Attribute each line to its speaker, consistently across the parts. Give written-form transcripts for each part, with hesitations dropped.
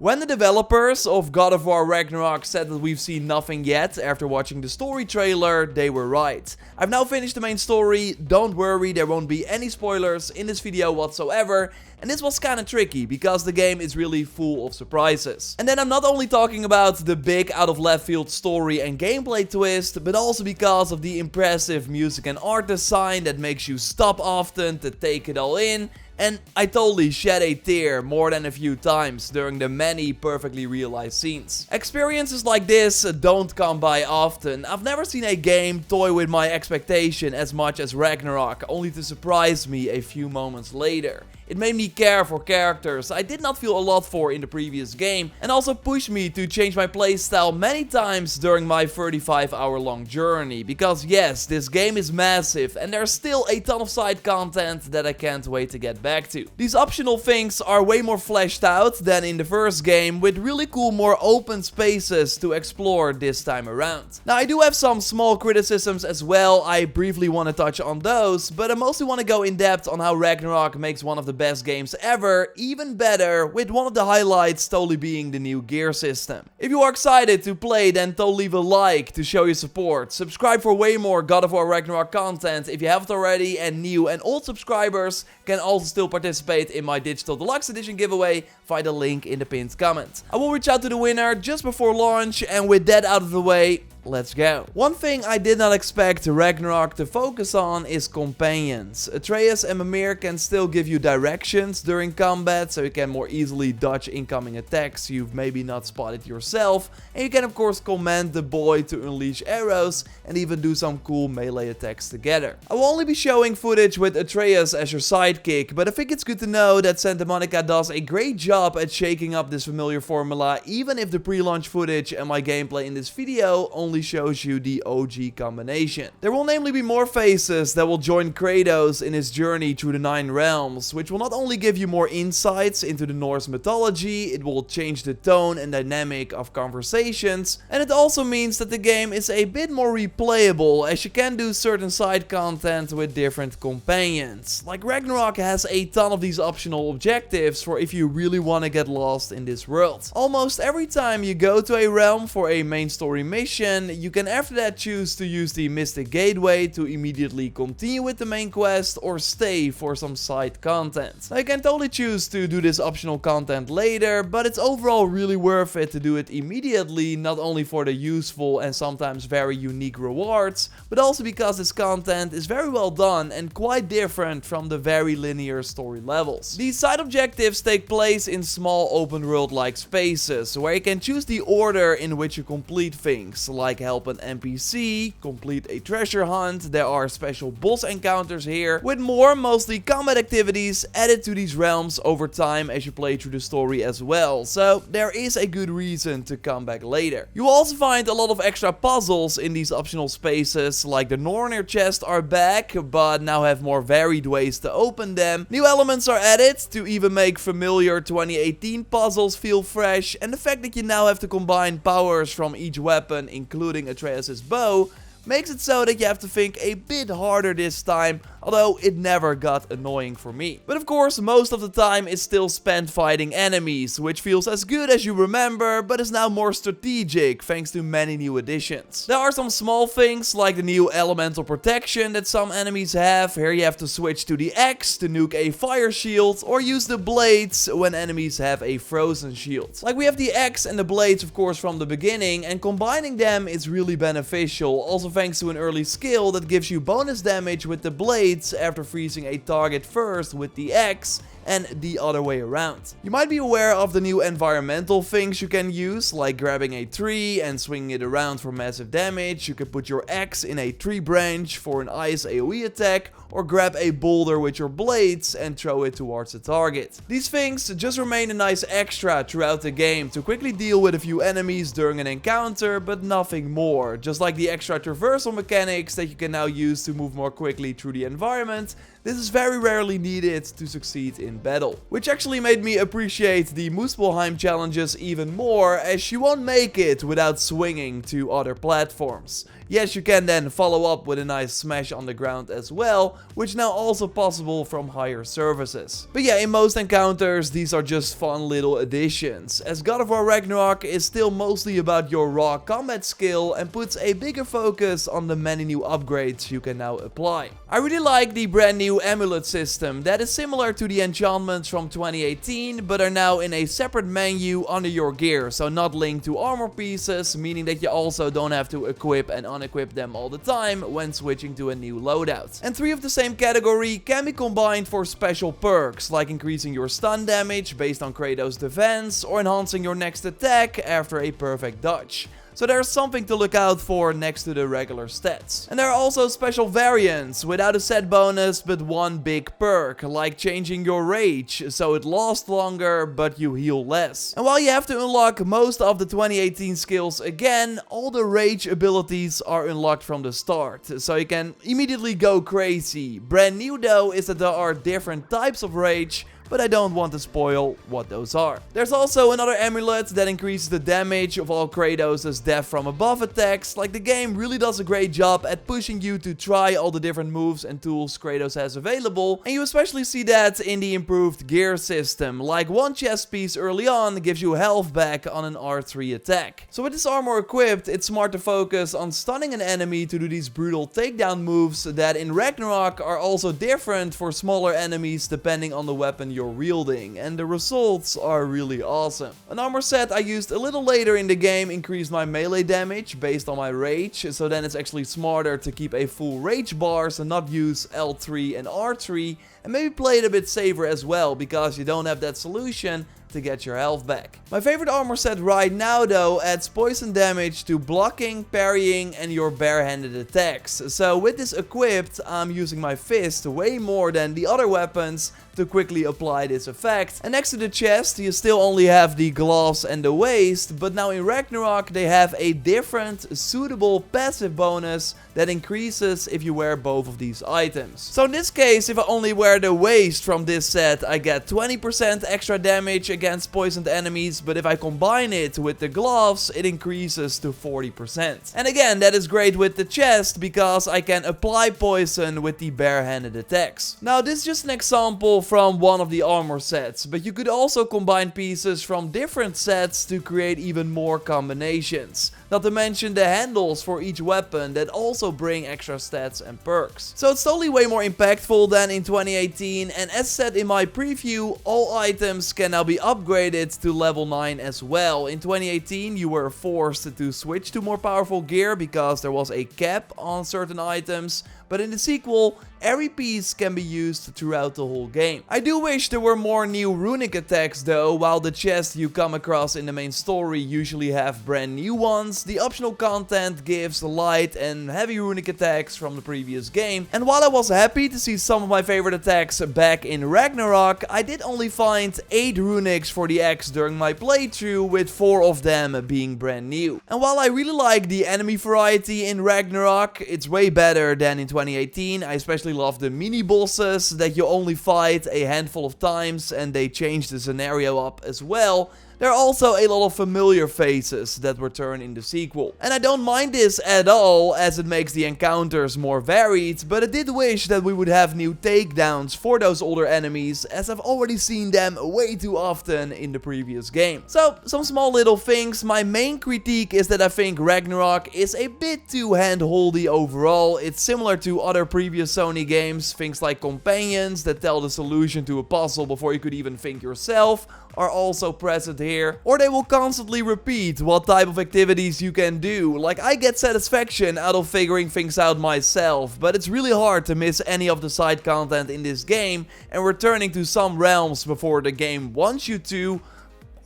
Speaker 1: When the developers of God of War Ragnarok said that we've seen nothing yet after watching the story trailer, they were right. I've now finished the main story, don't worry, there won't be any spoilers in this video whatsoever. And this was kinda tricky, because the game is really full of surprises. And then I'm not only talking about the big out of left field story and gameplay twist, but also because of the impressive music and art design that makes you stop often to take it all in. And I totally shed a tear more than a few times during the many perfectly realized scenes. Experiences like this don't come by often. I've never seen a game toy with my expectation as much as Ragnarok, only to surprise me a few moments later. It made me care for characters I did not feel a lot for in the previous game, and also pushed me to change my playstyle many times during my 35-hour long journey. Because yes, this game is massive and there's still a ton of side content that I can't wait to get back to. These optional things are way more fleshed out than in the first game, with really cool, more open spaces to explore this time around. Now, I do have some small criticisms as well. I briefly want to touch on those, but I mostly want to go in depth on how Ragnarok makes one of the best games ever even better, with one of the highlights totally being the new gear system. If you are excited to play, then totally leave a like to show your support. Subscribe for way more God of War Ragnarok content if you haven't already, and new and old subscribers can also still participate in my Digital Deluxe Edition giveaway via the link in the pinned comment. I will reach out to the winner just before launch, and with that out of the way, let's go. One thing I did not expect Ragnarok to focus on is companions. Atreus and Mimir can still give you directions during combat, so you can more easily dodge incoming attacks you've maybe not spotted yourself, and you can of course command the boy to unleash arrows and even do some cool melee attacks together. I will only be showing footage with Atreus as your sidekick, but I think it's good to know that Santa Monica does a great job at shaking up this familiar formula, even if the pre-launch footage and my gameplay in this video only shows you the OG combination. There will namely be more faces that will join Kratos in his journey through the 9 realms, which will not only give you more insights into the Norse mythology, it will change the tone and dynamic of conversations, and it also means that the game is a bit more replayable, as you can do certain side content with different companions. Like Ragnarok has a ton of these optional objectives for if you really want to get lost in this world. Almost every time you go to a realm for a main story mission, you can after that choose to use the Mystic Gateway to immediately continue with the main quest or stay for some side content. Now you can totally choose to do this optional content later, but it's overall really worth it to do it immediately, not only for the useful and sometimes very unique rewards, but also because this content is very well done and quite different from the very linear story levels. These side objectives take place in small open world like spaces, where you can choose the order in which you complete things, like help an NPC, complete a treasure hunt, there are special boss encounters here, with more mostly combat activities added to these realms over time as you play through the story as well, so there is a good reason to come back later. You will also find a lot of extra puzzles in these optional spaces, like the Nornir chest are back, but now have more varied ways to open them. New elements are added to even make familiar 2018 puzzles feel fresh, and the fact that you now have to combine powers from each weapon, including Atreus' bow, makes it so that you have to think a bit harder this time, although it never got annoying for me. But of course, most of the time is still spent fighting enemies, which feels as good as you remember, but is now more strategic thanks to many new additions. There are some small things like the new elemental protection that some enemies have. Here you have to switch to the axe to nuke a fire shield, or use the blades when enemies have a frozen shield. Like we have the axe and the blades of course from the beginning, and combining them is really beneficial, also thanks to an early skill that gives you bonus damage with the blades after freezing a target first with the axe, and the other way around. You might be aware of the new environmental things you can use, like grabbing a tree and swinging it around for massive damage. You can put your axe in a tree branch for an ice AoE attack, or grab a boulder with your blades and throw it towards the target. These things just remain a nice extra throughout the game to quickly deal with a few enemies during an encounter, but nothing more. Just like the extra traversal mechanics that you can now use to move more quickly through the environment, This is very rarely needed to succeed in battle. Which actually made me appreciate the Muspelheim challenges even more, as you won't make it without swinging to other platforms. Yes, you can then follow up with a nice smash on the ground as well, which now also possible from higher surfaces. But yeah, in most encounters, these are just fun little additions, as God of War Ragnarok is still mostly about your raw combat skill and puts a bigger focus on the many new upgrades you can now apply. I really like the brand new amulet system that is similar to the enchantments from 2018, but are now in a separate menu under your gear, so not linked to armor pieces, meaning that you also don't have to equip and unequip them all the time when switching to a new loadout. And 3 of the same category can be combined for special perks, like increasing your stun damage based on Kratos' defense, or enhancing your next attack after a perfect dodge. So there's something to look out for next to the regular stats. And there are also special variants without a set bonus but one big perk, like changing your rage, so it lasts longer but you heal less. And while you have to unlock most of the 2018 skills again, all the rage abilities are unlocked from the start, so you can immediately go crazy. Brand new though is that there are different types of rage, but I don't want to spoil what those are. There's also another amulet that increases the damage of all Kratos' death from above attacks. Like, the game really does a great job at pushing you to try all the different moves and tools Kratos has available, and you especially see that in the improved gear system. Like, one chest piece early on gives you health back on an R3 attack. So with this armor equipped, it's smart to focus on stunning an enemy to do these brutal takedown moves that in Ragnarok are also different for smaller enemies depending on the weapon you're wielding, and the results are really awesome. An armor set I used a little later in the game increased my melee damage based on my rage, so then it's actually smarter to keep a full rage bars and not use L3 and R3, and maybe play it a bit safer as well, because you don't have that solution to get your health back. My favorite armor set right now though adds poison damage to blocking, parrying and your barehanded attacks. So with this equipped, I'm using my fist way more than the other weapons to quickly apply this effect. And next to the chest you still only have the gloves and the waist, but now in Ragnarok they have a different suitable passive bonus that increases if you wear both of these items. So in this case, if I only wear the waist from this set, I get 20% extra damage against poisoned enemies, but if I combine it with the gloves, it increases to 40%. And again, that is great with the chest, because I can apply poison with the barehanded attacks. Now this is just an example from one of the armor sets, but you could also combine pieces from different sets to create even more combinations. Not to mention the handles for each weapon that also bring extra stats and perks. So it's totally way more impactful than in 2018, and as said in my preview, all items can now be upgraded to level 9 as well. In 2018 you were forced to switch to more powerful gear because there was a cap on certain items, but in the sequel every piece can be used throughout the whole game. I do wish there were more new runic attacks though. While the chests you come across in the main story usually have brand new ones, the optional content gives light and heavy runic attacks from the previous game. And while I was happy to see some of my favorite attacks back in Ragnarok, I did only find 8 runics for the axe during my playthrough, with 4 of them being brand new. And while I really like the enemy variety in Ragnarok, it's way better than in 2018. I especially love the mini bosses that you only fight a handful of times, and they change the scenario up as well. There are also a lot of familiar faces that return in the sequel. And I don't mind this at all, as it makes the encounters more varied, but I did wish that we would have new takedowns for those older enemies, as I've already seen them way too often in the previous game. So, some small little things. My main critique is that I think Ragnarok is a bit too hand-holdy overall. It's similar to other previous Sony games. Things like companions that tell the solution to a puzzle before you could even think yourself are also present here, or they will constantly repeat what type of activities you can do. Like, I get satisfaction out of figuring things out myself, but it's really hard to miss any of the side content in this game, and returning to some realms before the game wants you to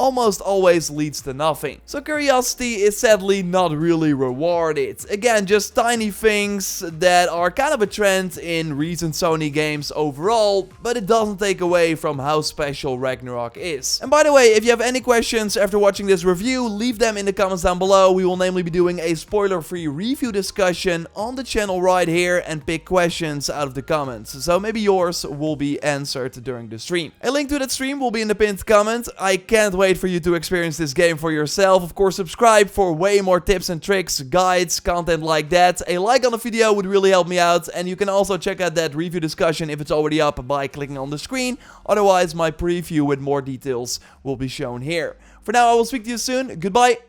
Speaker 1: almost always leads to nothing. So curiosity is sadly not really rewarded. Again, just tiny things that are kind of a trend in recent Sony games overall, but it doesn't take away from how special Ragnarok is. And by the way, if you have any questions after watching this review, leave them in the comments down below. We will namely be doing a spoiler-free review discussion on the channel right here and pick questions out of the comments. So maybe yours will be answered during the stream. A link to that stream will be in the pinned comment. I can't wait for you to experience this game for yourself. Of course, subscribe for way more tips and tricks, guides, content like that. A like on the video would really help me out, and you can also check out that review discussion if it's already up by clicking on the screen. Otherwise, my preview with more details will be shown here. For now, I will speak to you soon. Goodbye.